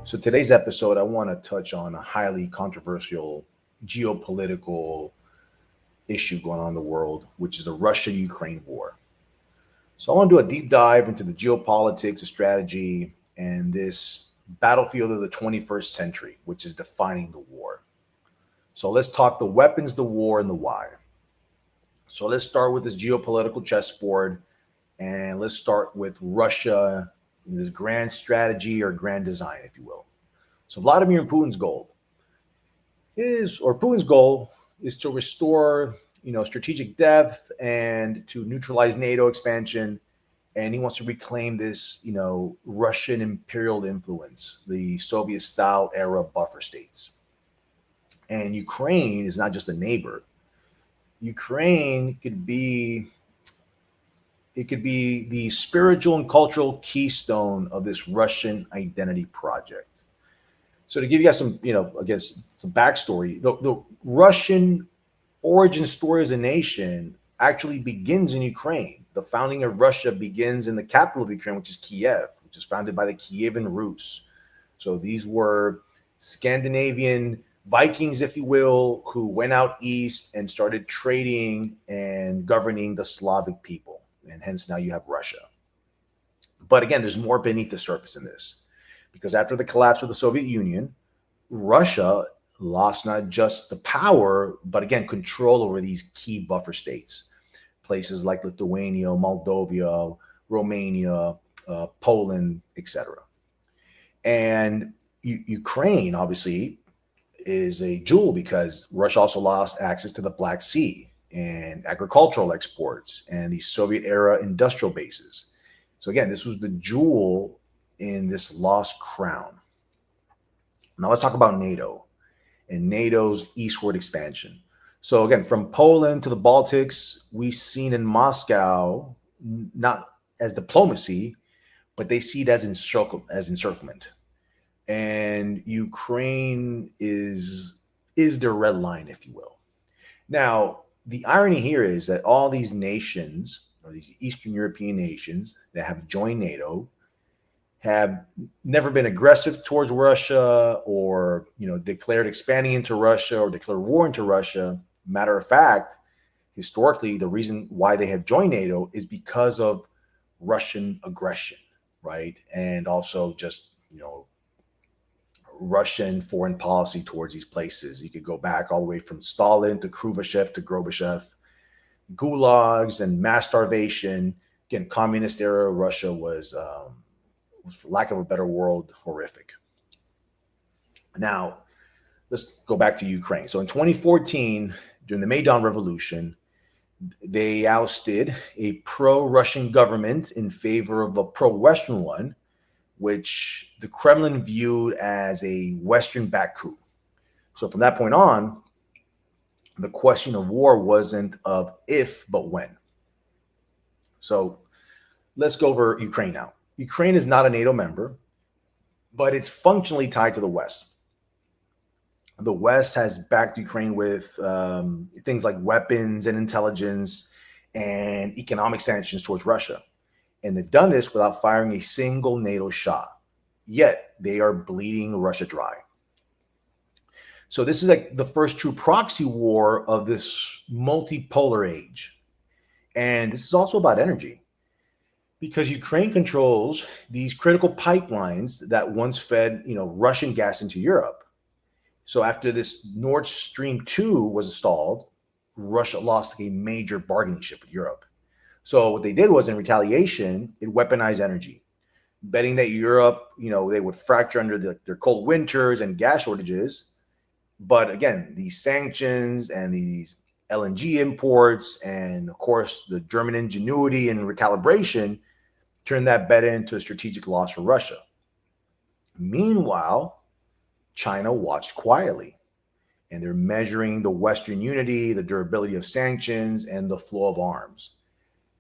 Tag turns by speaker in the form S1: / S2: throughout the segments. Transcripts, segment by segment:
S1: So today's episode, I want to touch on a highly controversial geopolitical issue going on in the world, which is the Russia-Ukraine war. So I want to do a deep dive into the geopolitics, the strategy, and this battlefield of the 21st century, which is defining the war. So let's talk the weapons, the war, and the why. So let's start with this geopolitical chessboard, and let's start with Russia, this grand strategy or grand design, if you will. So Vladimir Putin's goal is to restore, strategic depth and to neutralize NATO expansion. And he wants to reclaim this, Russian imperial influence, the Soviet style era buffer states. And Ukraine is not just a neighbor. Ukraine could be the spiritual and cultural keystone of this Russian identity project. So to give you guys some, some backstory, the Russian origin story as a nation actually begins in Ukraine. The founding of Russia begins in the capital of Ukraine, which is Kiev, which is founded by the Kievan Rus. So these were Scandinavian Vikings, if you will, who went out east and started trading and governing the Slavic people. And hence now you have Russia. But again, there's more beneath the surface in this. Because after the collapse of the Soviet Union, Russia lost not just the power, but again, control over these key buffer states. Places like Lithuania, Moldova, Romania, Poland, etc. And Ukraine, obviously, is a jewel because Russia also lost access to the Black Sea and agricultural exports and the Soviet era industrial bases. So again, this was the jewel in this lost crown. Now let's talk about NATO and NATO's eastward expansion. So again, from Poland to the Baltics, we've seen in Moscow, not as diplomacy, but they see it as encirclement. And Ukraine is their red line, if you will. Now, the irony here is that all these nations, or these Eastern European nations that have joined NATO, have never been aggressive towards Russia or, declared expanding into Russia or declared war into Russia. Matter of fact, historically, the reason why they have joined NATO is because of Russian aggression, right? And also just, Russian foreign policy towards these places. You could go back all the way from Stalin to Khrushchev to Gorbachev, gulags and mass starvation. Again, communist era Russia was for lack of a better word, horrific. Now, let's go back to Ukraine. So in 2014, during the Maidan Revolution, they ousted a pro-Russian government in favor of a pro-Western one, which the Kremlin viewed as a Western-backed coup. So from that point on, the question of war wasn't of if, but when. So let's go over Ukraine now. Ukraine is not a NATO member, but it's functionally tied to the West. The West has backed Ukraine with things like weapons and intelligence and economic sanctions towards Russia. And they've done this without firing a single NATO shot. Yet they are bleeding Russia dry. So this is like the first true proxy war of this multipolar age. And this is also about energy. Because Ukraine controls these critical pipelines that once fed, Russian gas into Europe. So after this Nord Stream 2 was installed, Russia lost a major bargaining chip with Europe. So what they did was, in retaliation, it weaponized energy, betting that Europe, they would fracture under their cold winters and gas shortages. But again, these sanctions and these LNG imports and, of course, the German ingenuity and recalibration turned that bet into a strategic loss for Russia. Meanwhile, China watched quietly, and they're measuring the Western unity, the durability of sanctions, and the flow of arms.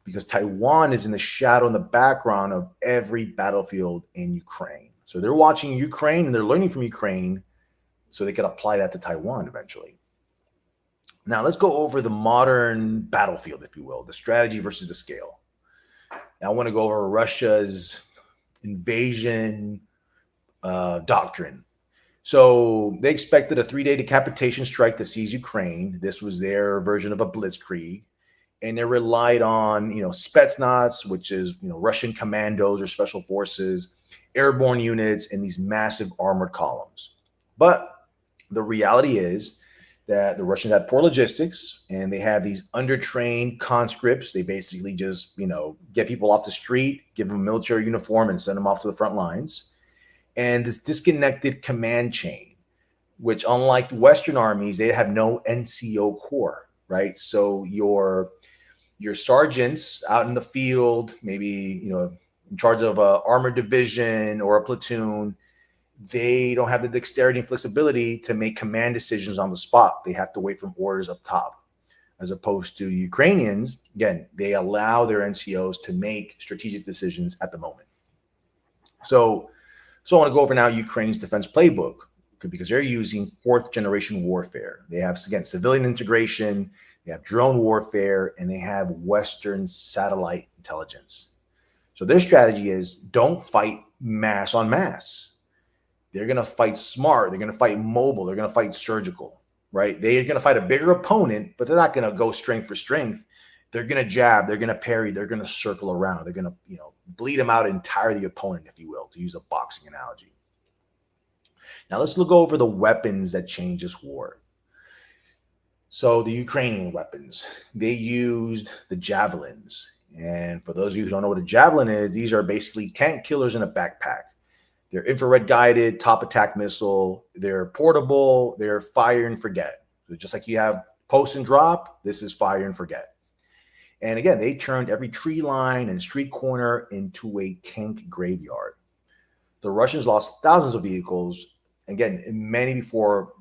S1: Because Taiwan is in the shadow, in the background of every battlefield in Ukraine. So they're watching Ukraine and they're learning from Ukraine so they can apply that to Taiwan eventually. Now let's go over the modern battlefield, if you will, the strategy versus the scale. Now, I want to go over Russia's invasion doctrine. So they expected a 3-day decapitation strike to seize Ukraine. This was their version of a blitzkrieg. And they relied on, Spetsnaz, which is, Russian commandos or special forces, airborne units, and these massive armored columns. But the reality is that the Russians had poor logistics, and they have these undertrained conscripts. They basically just, get people off the street, give them a military uniform, and send them off to the front lines. And this disconnected command chain, which unlike the Western armies, they have no NCO corps, right? So your sergeants out in the field, maybe, in charge of a armored division or a platoon, they don't have the dexterity and flexibility to make command decisions on the spot. They have to wait for orders up top. As opposed to Ukrainians, again, they allow their NCOs to make strategic decisions at the moment. So I want to go over now Ukraine's defense playbook, because they're using fourth generation warfare. They have, again, civilian integration, they have drone warfare, and they have Western satellite intelligence. So their strategy is don't fight mass on mass. They're going to fight smart. They're going to fight mobile. They're going to fight surgical, right? They're going to fight a bigger opponent, but they're not going to go strength for strength. They're going to jab. They're going to parry. They're going to circle around. They're going to, bleed them out entirely, the opponent, if you will, to use a boxing analogy. Now let's look over the weapons that change this war. So the Ukrainian weapons, they used the Javelins. And for those of you who don't know what a Javelin is, these are basically tank killers in a backpack. They're infrared guided, top attack missile. They're portable. They're fire and forget. So just like you have post and drop, this is fire and forget. And again, they turned every tree line and street corner into a tank graveyard. The Russians lost thousands of vehicles. Again, many before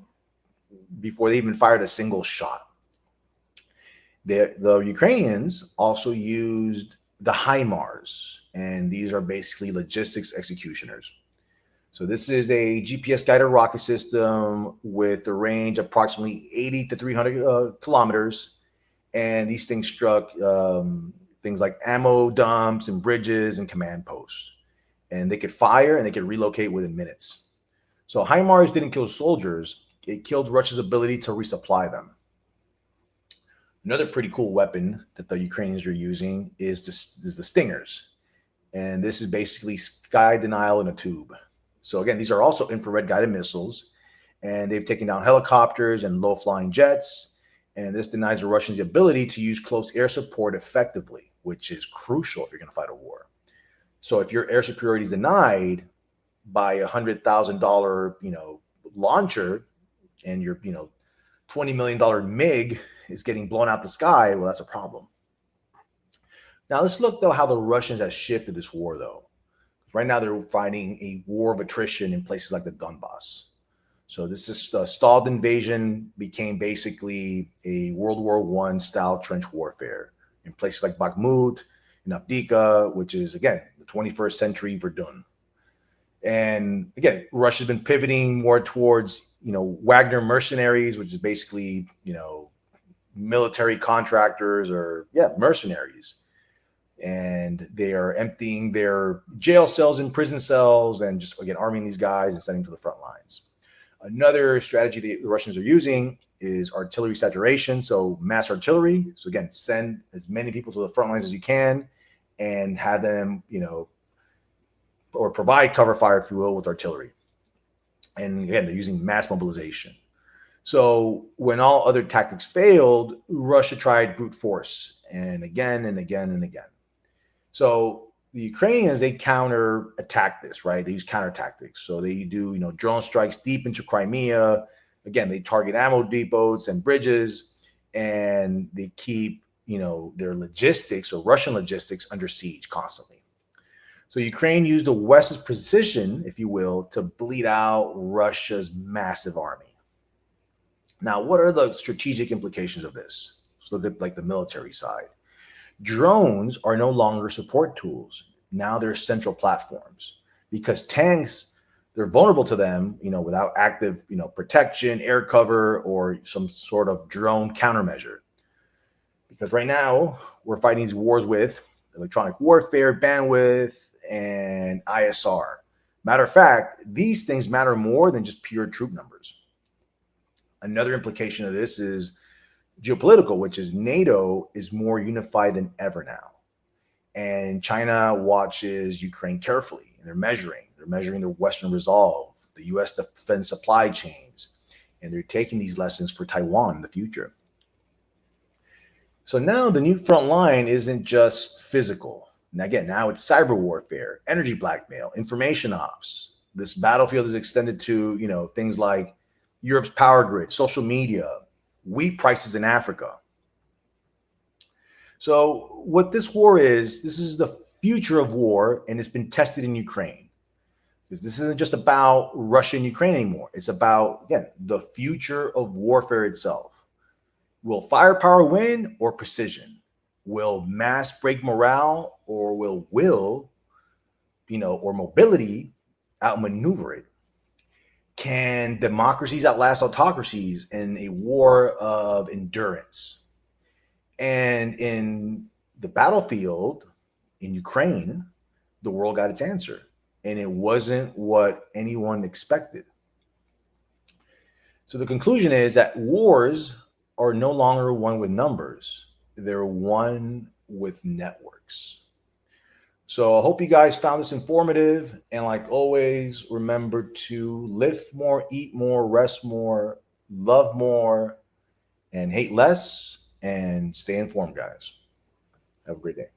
S1: they even fired a single shot. The Ukrainians also used the HIMARS, and these are basically logistics executioners. So this is a GPS-guided rocket system with a range approximately 80 to 300 kilometers. And these things struck things like ammo dumps and bridges and command posts. And they could fire and they could relocate within minutes. So HIMARS didn't kill soldiers. It killed Russia's ability to resupply them. Another pretty cool weapon that the Ukrainians are using is the Stingers. And this is basically sky denial in a tube. So again, these are also infrared guided missiles. And they've taken down helicopters and low-flying jets. And this denies the Russians the ability to use close air support effectively, which is crucial if you're going to fight a war. So if your air superiority is denied by a $100,000, launcher, and your, $20 million MiG is getting blown out the sky, well, that's a problem. Now let's look though how the Russians have shifted this war though. Right now they're fighting a war of attrition in places like the Donbass. So this is the stalled invasion became basically a World War I style trench warfare in places like Bakhmut and Avdiivka, which is, again, the 21st century Verdun. And again, Russia's been pivoting more towards, Wagner mercenaries, which is basically, military contractors or, mercenaries. And they are emptying their jail cells and prison cells and just, again, arming these guys and sending them to the front lines. Another strategy that the Russians are using is artillery saturation. So mass artillery. So again, send as many people to the front lines as you can and have them, or provide cover fire, if you will, with artillery. And again, they're using mass mobilization. So when all other tactics failed, Russia tried brute force and again and again and again. So the Ukrainians, they counter-attack this, right? They use counter tactics. So they do, drone strikes deep into Crimea. Again, they target ammo depots and bridges, and they keep, their logistics or Russian logistics under siege constantly. So Ukraine used the West's precision, if you will, to bleed out Russia's massive army. Now, what are the strategic implications of this? Let's look at the military side. Drones are no longer support tools. Now they're central platforms because tanks, they're vulnerable to them, without active, protection, air cover, or some sort of drone countermeasure. Because right now we're fighting these wars with electronic warfare, bandwidth, and ISR, Matter of fact, these things matter more than just pure troop numbers. Another implication of this is geopolitical, which is NATO is more unified than ever now. And China watches Ukraine carefully, and they're measuring their Western resolve, the US defense supply chains, and they're taking these lessons for Taiwan in the future. So now the new front line isn't just physical. And again, now it's cyber warfare, energy blackmail, information ops. This battlefield is extended to, things like Europe's power grid, social media, wheat prices in Africa. So what this war is, this is the future of war, and it's been tested in Ukraine. Because this isn't just about Russia and Ukraine anymore. It's about, again, the future of warfare itself. Will firepower win or precision? Will mass break morale or will or mobility outmaneuver it? Can democracies outlast autocracies in a war of endurance? And in the battlefield in Ukraine, the world got its answer. And it wasn't what anyone expected. So the conclusion is that wars are no longer won with numbers. They're won with networks. So I hope you guys found this informative. And like always, remember to lift more, eat more, rest more, love more, and hate less. And stay informed, guys. Have a great day.